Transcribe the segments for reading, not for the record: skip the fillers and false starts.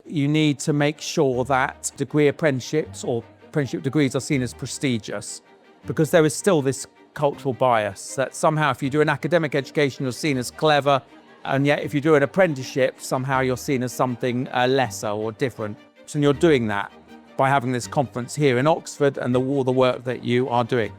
you need to make sure that degree apprenticeships or apprenticeship degrees are seen as prestigious, because there is still this cultural bias that somehow if you do an academic education, you're seen as clever, and yet if you do an apprenticeship, somehow you're seen as something lesser or different. So you're doing that by having this conference here in Oxford and all the work that you are doing.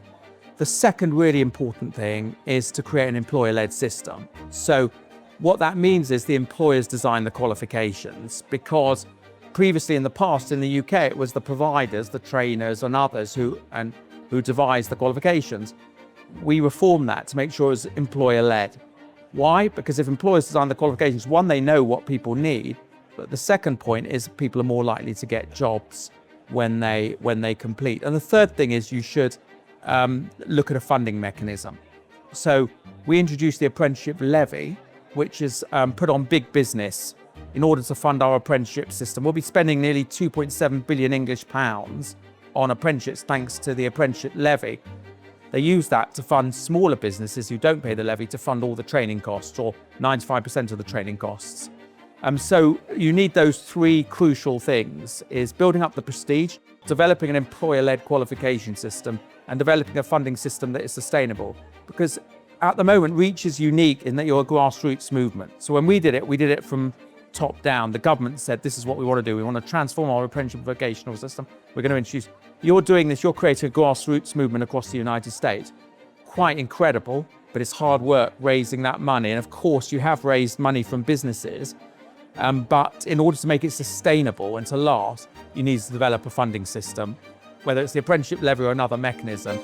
The second really important thing is to create an employer-led system. So what that means is the employers design the qualifications, because previously in the past in the UK, it was the providers, the trainers and others who devised the qualifications. We reformed that to make sure it was employer-led. Why? Because if employers design the qualifications, one, they know what people need, but the second point is people are more likely to get jobs when they complete. And the third thing is you should look at a funding mechanism. So we introduced the apprenticeship levy, which is put on big business in order to fund our apprenticeship system. We'll be spending nearly 2.7 billion English pounds on apprenticeships thanks to the apprenticeship levy. They use that to fund smaller businesses who don't pay the levy to fund all the training costs, or 95% of the training costs. So you need those three crucial things: is building up the prestige, developing an employer-led qualification system, and developing a funding system that is sustainable. Because at the moment, Reach is unique in that you're a grassroots movement. So when we did it from top down. The government said, this is what we want to do. We want to transform our apprenticeship vocational system. We're going to introduce. You're doing this, you're creating a grassroots movement across the United States. Quite incredible, but it's hard work raising that money. And of course, you have raised money from businesses. But in order to make it sustainable and to last, you need to develop a funding system, whether it's the apprenticeship levy or another mechanism.